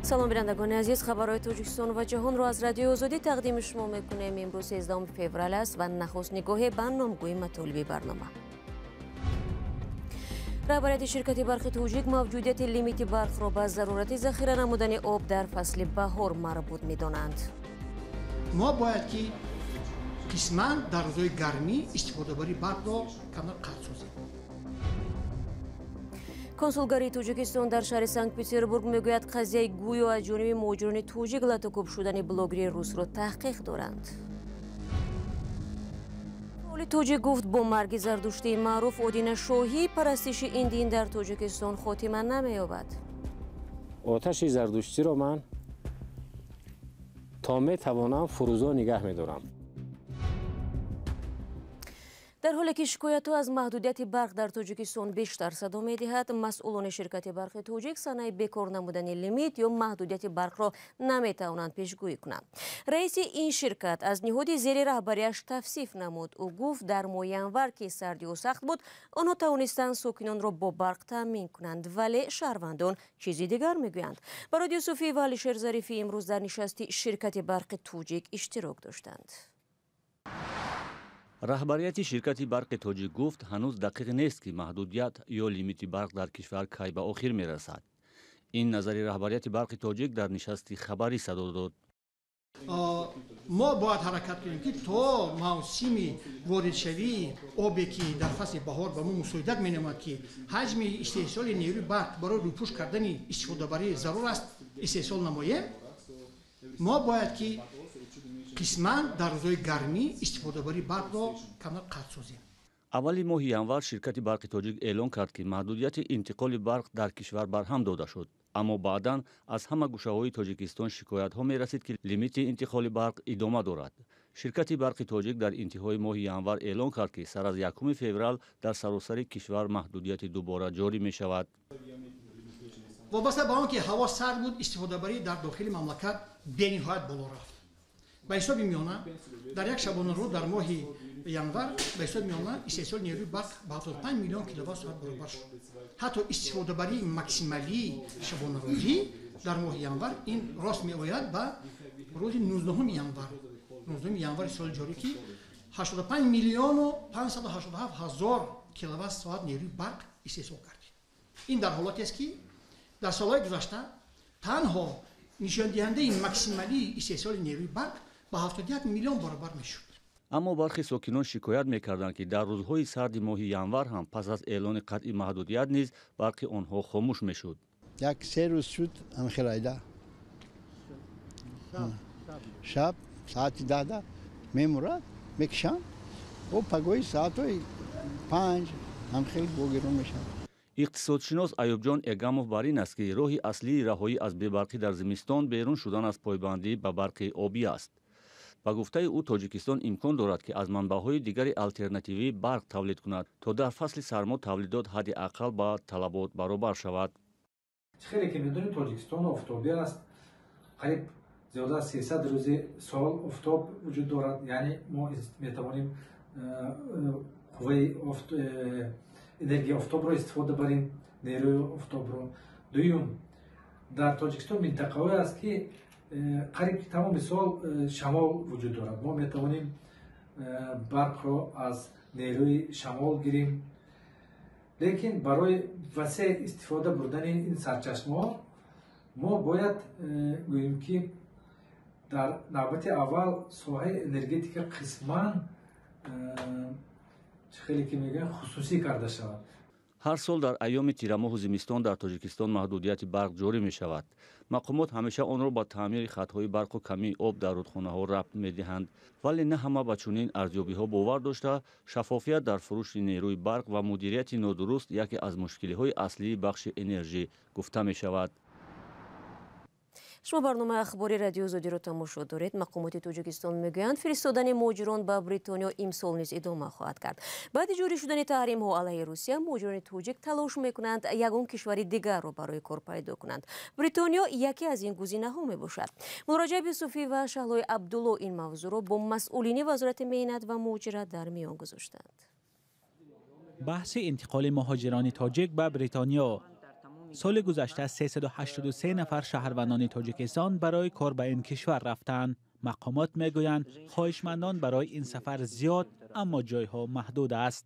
سلام بینندگان عزیز، خبرهای تاجیکستان و جهان را از رادیو آزادی تقدیم شما میکنیم. امروز 13 فوریه است و نخست نگاه برنامه‌گویی مطالب برنامه. رهبریت شرکت برق توجیک موجودیت لیمیت برق را به ضرورت ذخیره نمودن آب در فصل بهار مربوط می‌دانند. ما باید که قسما در روزهای گرمی استفاده بری برق را کمتر قطع سازیم. کنسولگری توجیکستان در شهر سنت پتربورگ میگوید قضیه گویا از جانب مهاجران توجیک لطوکوب شدن بلاگری روس را تحقیق دارند. فعال توجیک گفت با مرگ زردشتی معروف اودین شاهی پرستش این دین در توجیکستان خاتمه نمی‌یابد. آتش زردشتی را من تا میتوانم فروزا نگه می‌دارم. در حالی که شکایت‌ها از محدودیت برق در توجیکستان بیشتر صدا می‌دهد، مسئولان شرکت برق توجیک صنایع بیکار نمودن لیمیت یا محدودیت برق را نمی‌توانند پیشگویی کنند. رئیس این شرکت از نهاد زیر رهبریش توصیف نمود. او گفت در ماه ینور که سردی و سخت بود، آنها توانستند ساکنان را با برق تامین کنند، ولی شهروندان چیزی دیگر می‌گویند. برای یوسفی و علیشیر ظریفی امروز در نشست شرکت برق توجیک اشتراک داشتند. رهبریت شرکت برق توجیک گفت هنوز دقیق نیست که محدودیت یا لیمیت برق در کشور کی به آخر می رسد. این نظر رهبریت برق توجیک در نشست خبری صدا داد. ما باید حرکت کنیم که تا موسم واردشوی آبی که در فصل بهار به ما مساعدت می نمود که حجم استحصال نیروی برق برای روپوش کردن استفاده بری ضرور است استحصال نماییم. ما باید که قسما در روزهای گرمی استفاده بری برق را کمتر قطع سازیم. اولی ماه ینور شرکت برق توجیک اعلان کرد که محدودیت انتقال برق در کشور برهم داده شد، اما بعداً از همه گوشه‌های تاجیکستان شکایت‌ها می‌رسید که لیمیت انتقال برق ادامه دارد. شرکت برق توجیک در انتهای ماه ینور اعلان کرد که سر از 1 فوریه در سراسر کشور محدودیت دوباره جاری می‌شود. وابسته به آنکه هوا سرد بود، استفاده بری در داخل مملکت بی‌نهایت بالا رفت. به حساب میانه در یک شبانه روز در ماه ینور به حساب میانه استحصال نیروی برق به 75 میلیون کیلووات ساعت برابر شد. حتی استفاده بری ماکسیمالی شبانه روزی در ماه ینور این راست میآید به روز 19 ینور. 19 ینور سال جاری که 85 میلیون و 587 هزار کیلووات ساعت نیروی برق استحصال کردیم. این در حالاتی است که در سالهای گذشته تنها نشان دهنده این ماکسیمالی استحصال نیروی برق به 71 میلیون برابر میشد. اما برخی ساکنان شکایت میکردند که در روزهای سرد ماه ینور هم پس از اعلان قطعی محدودیت نیز برق آنها خاموش میشد. یک 3 روز شد انخرایده شب ساعت 10 میمورد میکشن و پگوی ساعت 5 هم خیلی بگیرون میشن. اقتصادشناس ایوب جان اگاموف بر این است که راه اصلی رهایی از بی‌برقی در زمستان بیرون شدن از پایبندی به برق آبی است. با گفته او تاجیکستان امکان دارد که از منبع‌های دیگر آلترناتیوی برق تولید کند تا در فصل سرما تولیدات حداقل با طلبات برابر شود. خیلی که می‌دونید تاجیکستان آفتابی است. قریب زیاده از 300 روز سال آفتاب وجود دارد. یعنی ما می‌توانیم قوه انرژی آفتاب را استفاده بریم، نیروی آفتاب را. دوم در تاجیکستان منطقه‌ای است که قریب تمام سال شمال وجود دارد. ما میتوانیم برق را از نیروی شمال گیریم، لیکن برای وسیع استفاده بردن این سرچشمه‌ها ما باید گوییم که در نوبت اول ساحه انرژتیک قسماً خیلی که میگن خصوصی کرده شود. هر سال در ایام تیر ماه و زمستان در تاجیکستان محدودیت برق جاری می شود. مقامات همیشه آن را با تعمیر خط‌های برق و کمی آب در رودخانه‌ها ربط می‌دهند، ولی نه همه با چنین ارزیابی‌ها باور داشته شفافیت در فروش نیروی برق و مدیریت نادرست یکی از مشکل‌های اصلی بخش انرژی گفته می شود. شما برنامه اخباری رادیو آزادی را تماشا دارید. مقامات توجیکستان میگویند فرستادن مهاجران به بریتانیا امسال نیز ادامه خواهد کرد. بعد جاری شدن تحریم ها علیه روسیه، مهاجران توجیک تلاش میکنند یگان کشور دیگر را برای کار پیدا کنند. بریتانیا یکی از این گزینه‌ها میباشد. مراجعه یوسفی و شهلای عبدالله این موضوع را با مسئولین وزارت مهنت و مهاجرت در میان گذاشتند. بحث انتقال مهاجران تاجیک به بریتانیا سال گذشته 383 نفر شهروندان تاجیکستان برای کار به این کشور رفتند. مقامات میگویند خواهشمندان برای این سفر زیاد اما جایها محدود است.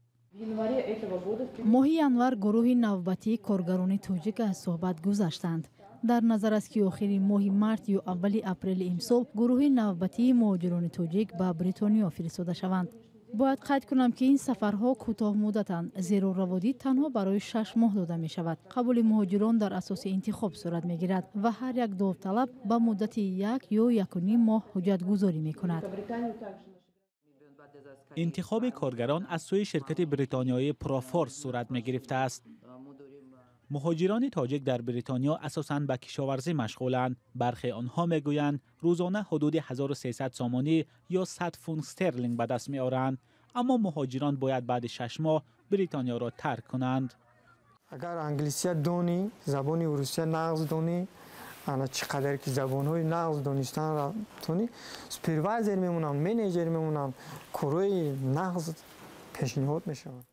ماه ینور گروه نوبتی کارگران تاجیک از صحبت گذشتند. در نظر است که آخر ماه مارس یا اول اپریل امسال گروه نوبتی مهاجران تاجیک به بریتانیا فرستاده شوند. باید قید کنم که این سفرها کوتاه مدتند، زیرا روادید تنها برای 6 ماه داده می شود. قبول مهاجران در اساس انتخاب صورت می گیرد و هر یک داوطلب به مدت 1 یا 1.5 ماه حجت گذاری می کند. انتخاب کارگران از سوی شرکت بریتانیایی پروفورس صورت می گرفته است. مهاجران تاجیک در بریتانیا اساساً به کشاورزی مشغولند. برخی آنها میگویند روزانه حدود 1300 سامانی یا 100 فونت استرلینگ به دست می آورند، اما مهاجران باید بعد 6 ماه بریتانیا را ترک کنند. اگر انگلیسی دانی، زبان روسی نقض دانی، انا چقدر که زبان‌های نقض دانستن را تونی، سوپروایزر میمونن، منیجر میمونن، کارهای نقض پیشنهاد میشوند.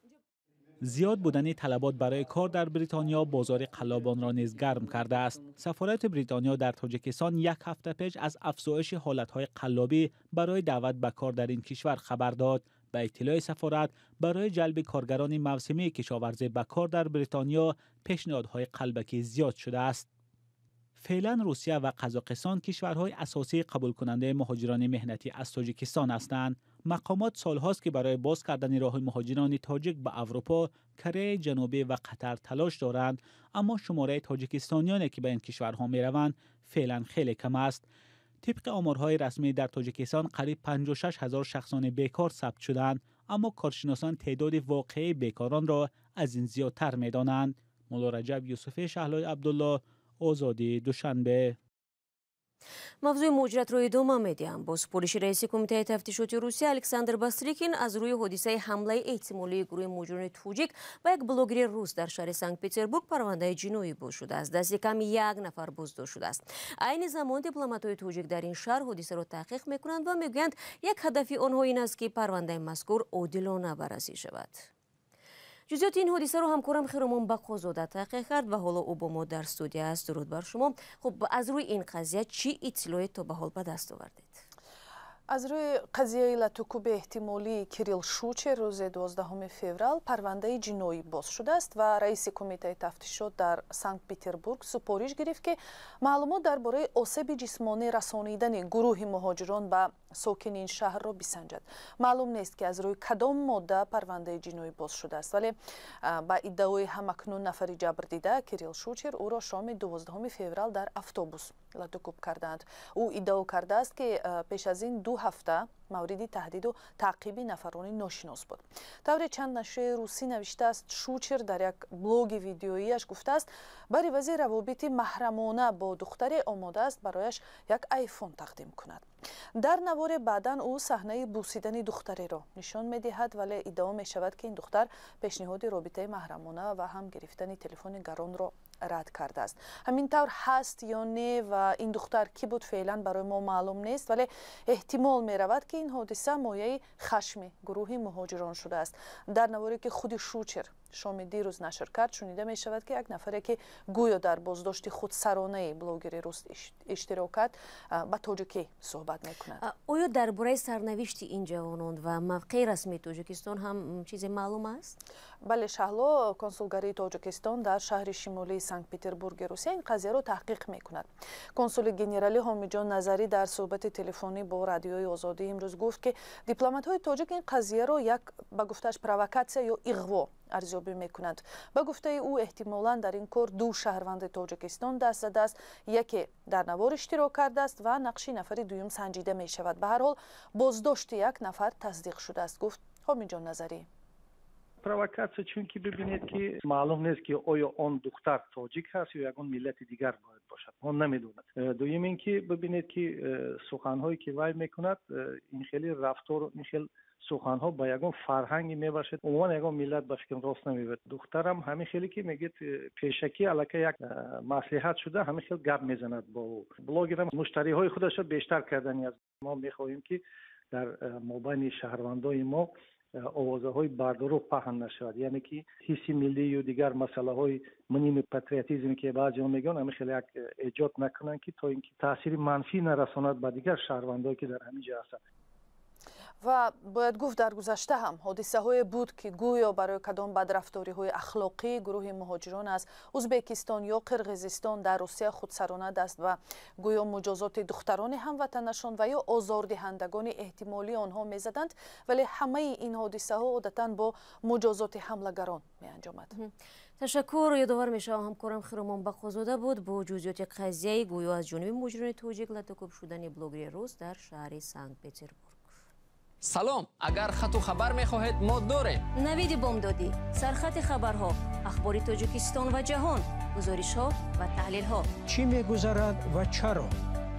زیاد بودن طلبات برای کار در بریتانیا بازار قلابان را نیز گرم کرده است. سفارت بریتانیا در تاجیکستان 1 هفته پیش از افزایش حالتهای قلابی برای دعوت به کار در این کشور خبر داد. به اطلاع سفارت برای جلب کارگران موسمی کشاورزی به کار در بریتانیا پیشنهادهای قلبکی زیاد شده است. فعلا روسیه و قزاقستان کشورهای اساسی قبول کننده مهاجران مهنتی از تاجیکستان هستند. مقامات سالهاست که برای باز کردن راه مهاجران تاجیک به اروپا، کره جنوبی و قطر تلاش دارند، اما شماره تاجیکستانیانی که به این کشورها می روند فعلا خیلی کم است. طبق آمارهای رسمی در تاجیکستان قریب 56,000 شخصان بیکار ثبت شدند، اما کارشناسان تعداد واقعی بیکاران را از این زیادتر می دانند. مولا رجب یوسفی شهلای عبدالله، آزادی دوشنبه. мавзӯи муҳоҷиратро идома медиҳам. бо супориши раиси кумитаи тафтишоти русия александр бастрикин аз рӯи ҳодисаи ҳамлаи эҳтимолии гурӯҳи муҳоҷирони тоҷик ба як блогери рус дар шаҳри санкт петербург парвандаи ҷиноӣ боз шудааст. дасти кам 1 нафар боздошт шудааст. айни замон дипломатҳои тоҷик дар ин шаҳр ҳодисаро таҳқиқ мекунанд ва мегӯянд як ҳадафи онҳо ин аст ки парвандаи мазкур одилона баррасӣ шавад. ҷузъиёти ин ҳодисаро ҳамкорам Хиромон Бақозода таҳқиқ кард ва ҳоло ӯ бо мо дар студия аст. дуруд бар шумо. хуб, аз рӯи ин қазия чӣ иттилоет то ба ҳол ба даст овардед? از روی قضیه لاتوکوب احتمالی کریل شوچر روز 12 فوریه پرونده جنایی باز شده است و رئیس کمیته تفتیشات در سنت پترزبورگ سپارش گرفت که معلومات درباره آسیب جسمانی رسانیدن گروه مهاجران به ساکنین شهر را بسنجد. معلوم نیست که از روی کدام ماده پرونده جنایی باز شده است، ولی با ادعای همکنون نفر جبر دیده کریل شوچر او را شام 12 فوریه در اتوبوس لاتوکوب کردند. او ادعا کرده است که پیش از این 2 هفته موردی تهدید و تعقیب نفرانی ناشناس بود. طور چند نشریه روسی نوشته است شوچر در یک بلوگ ویدیوییش گفته است برای وزیر روابط محرمانه با دختری آماده است برایش یک آیفون تقدیم کند. در نوار بعداً او صحنه بوسیدن دختری را نشان می‌دهد، ولی ادعا می‌شود که این دختر پیشنهاد رابطه محرمانه و هم گرفتن تلفن گران را رد کرده است. همین طور هست یا نه و این دختر کی بود فعلا برای ما معلوم نیست، ولی احتمال می رود که این حادثه مایه خشم گروه مهاجران شده است. در نواری که خود شوچر شام دیروز نشر کرد شنیده می شود که یک نفری که گویا در بازداشت خودسرانه بلوگر روس اشتراک کرد با تاجیکی صحبت می کند. آیا درباره سرنوشت این جوانان و موقع رسمی تاجیکستان هم چیزی معلوم است؟ بله، شهلا کنسولگری تاجیکستان در شهر شمالی سنت پترزبورگ روسیه این قضیه را تحقیق می کند. کنسول گنرالی حامیجان نظری در صحبت تلفنی با رادیوی آزادی امروز گفت که دیپلمات‌های تاجیک این قضیه را یک به گفتش پرووکاسیا یا اغوا ارزیابی میکنند. به گفته او احتمالاً در این کار 2 شهروند تاجیکستان دست زده است، یکی در نوار اشتراک کرده است و نقش نفر دوم سنجیده می شود. به هر حال بازداشت یک نفر تصدیق شده است، گفت حامیجان نظری. پرووکاسیا چون که ببینید که معلوم نیست که آیا آن دختر تاجیک هست یا یگان ملت دیگر باید باشد، آن نمیدوند. دوم اینکه ببینید که سخن‌هایی که وی میکند این خیلی رفتار این خیلی سخن‌ها با یگان فرهنگی میباشد، عموما یگان ملت به فکر راست نمیبرد. دخترم همین خیلی که میگه پیشکی الکی یک مصلحت شده همین خیلی گپ میزند با بلاگرم مشتری‌های خودش بیشتر کردنی از ما میخواهیم که در مابین شهروندای ما آوازهای بردروغ پهن نشود، یعنی که حس ملی یا دیگر مسئله های منیم پاتریوتیسم که بعضی ها میگن همه خیلی ایجاد نکنن که تا اینکه تاثیر منفی نرساند به دیگر شهروندایی که در همینجا هستند. و باید گفت در گذشته هم حادثه های بود که گویا برای کدام بدرفتاری های اخلاقی گروه مهاجران از ازبکستان یا قرقیزستان در روسیه خودسرانه است و گویا مجازات دختران هموطنشان و یا آزاردهندگان احتمالی آنها میزدند، ولی همه این حادثه ها عادتا با مجازات حملگران می انجامد. تشکر. یادآور میشم همکارم خیرمان بقازاده بود با جزئیات قضیه گویا از جانب مجرمان توجیک لطکوب شدن بلوگر روز در شهر سنت پتربورگ. سلام، اگر خط و خبر میخواهید ما داریم. نوید بامدادی، سرخط خبرها، اخبار تاجیکستان و جهان، گزارش ها و تحلیل ها. چی میگذرد و چرا؟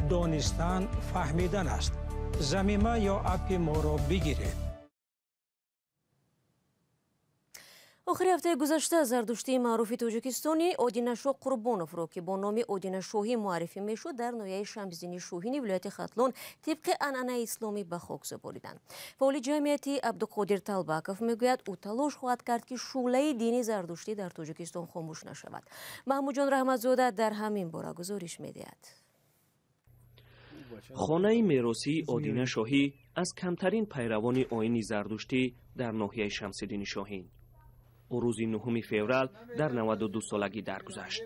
دانستن فهمیدن است. ضمیمه یا اپ ما را بگیرید. آخر هفته گذشته زردشتی معروف تاجیکستانی آدینشاه قربانوف را که با نام آدینشاهی معرفی میشد در ناحیه شمسدین شاهین ولایت ختلون طبق عنعنه اسلامی به خاک سپردند. فعال جمعیتی عبدالقادر طلبکوف میگوید او تلاش خواهد کرد که شعله دینی زردشتی در تاجیکستان خاموش نشود. محمود جان رحمتزاده در همین باره گزارش میدهد. خانه میراثی آدینشاهی از کمترین پیروان آیین زردشتی در ناحیه شمسدین شاهین. او روز 9 فوریه در 92 سالگی درگذشت.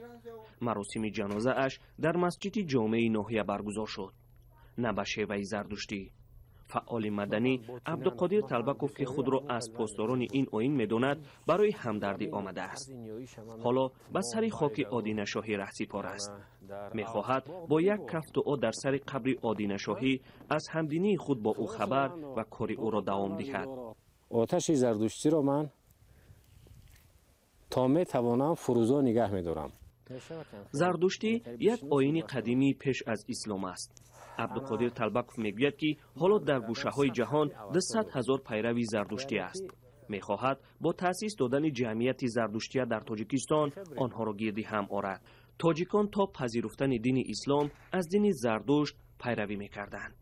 مراسم جنازه اش در مسجد جامع ناحیه برگزار شد. نه به شیوه زردشتی. فعال مدنی عبدالقادر طلبکوف که خود را از پاسداران این آیین می‌داند برای همدردی آمده است. حالا به سر خاک آدینشاهی رهسپار است. می‌خواهد با یک کف دعا در سر قبر آدینشاهی از همدینی خود با او خبر و کار او را دوام دهد. آتش زردشتی را من تا میتوانم فروزا نگه می‌دارم. زردشتی یک آیین قدیمی پیش از اسلام است. عبدالقادر طلبکوف میگوید که حالا در گوشه‌های جهان 200,000 پیروی زردشتی است. میخواهد با تأسیس دادن جمعیت زردشتی در تاجیکستان آنها را گردی هم آورد. تاجیکان تا پذیرفتن دین اسلام از دین زردشت پیروی میکردند.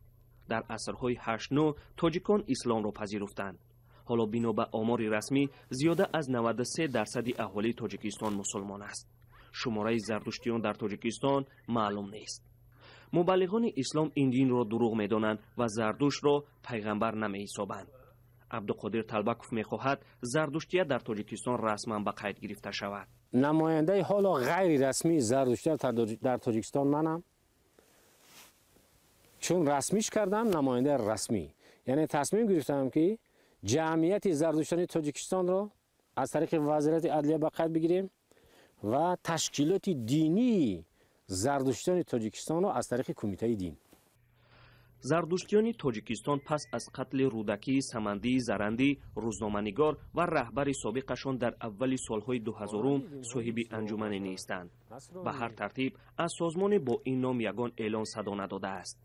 در عصرهای 8-9 تاجیکان اسلام را پذیرفتند. حالا بنا به آمار رسمی زیاده از 93% اهالی تاجیکستان مسلمان است. شماره زردشتیان در تاجیکستان معلوم نیست. مبلغان اسلام این دین را دروغ می‌دانند و زردشت را پیغمبر نمی‌حسابند. عبدالقادر طلبکوف می‌خواهد زردشتیت در تاجیکستان رسما به قید گرفته شود. نماینده حالا غیر رسمی زردشتیت در تاجیکستان منم، چون رسمیش کردم نماینده رسمی، یعنی تصمیم گرفتم که جمعیت زردشتیان تاجیکستان را از طریق وزارت عدلیه به قید بگیریم و تشکیلات دینی زردشتیان تاجیکستان را از طریق کمیته دین. زردشتیان تاجیکستان پس از قتل رودکی سمندی زرندی روزنامه‌نگار و رهبر سابقشان در اول سالهای 2000 صاحب انجمن نیستند. به هر ترتیب از سازمان با این نام یگان اعلان صدا نداده است.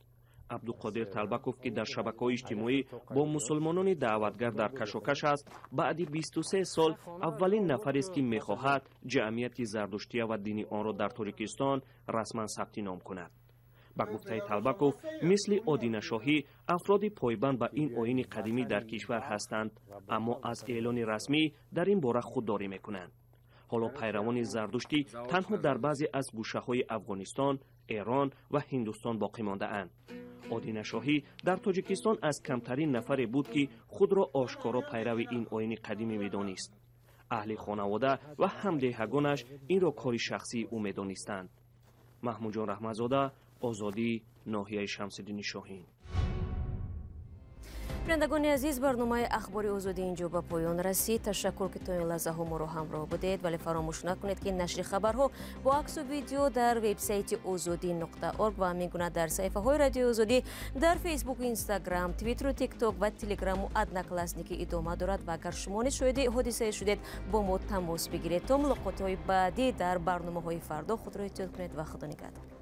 عبدالقادر طلبکوف که در شبکه‌های اجتماعی با مسلمانان دعوتگر در کشاکش است، بعد 23 سال اولین نفر است که می‌خواهد جمعیت زردشتی و دینی آن را در تاجیکستان رسما ثبت نام کند. با گفته طلبکوف مثل آدینشاهی افراد پایبند به این آیین قدیمی در کشور هستند، اما از اعلان رسمی در این باره خودداری می‌کنند. حالا پیروان زردشتی تنها در بعضی از گوشه‌های افغانستان، ایران و هندوستان باقی مانده اند. آدینشاهی در تاجیکستان از کمترین نفری بود که خود را آشکارا پیرو این آیین قدیمی می‌دانست. اهل خانواده و همدهگانش این را کاری شخصی او می‌دانستند. محمود جان رحمتزاده، آزادی، ناحیه شمسدین شاهین. بینندگان عزیز، برنامه اخبار آزادی اینجا به پایان رسید. تشکر که تا این لحظه ها ما رو همراه بودید، ولی فراموش نکنید که نشر خبرها با عکس و ویدیو در وبسایت azadi.org و همین گونه در صفحه های رادیو آزادی در فیسبوک، اینستاگرام، توییتر و تیک توک و تلگرام و ادنکلاسنی که ادامه دارد و اگر شما نیز شاهد حادثه شدید با ما تماس بگیرید. تا ملاقات های بعدی در برنامه های فردا خود را احتیاط کنید و خدا نگهدار.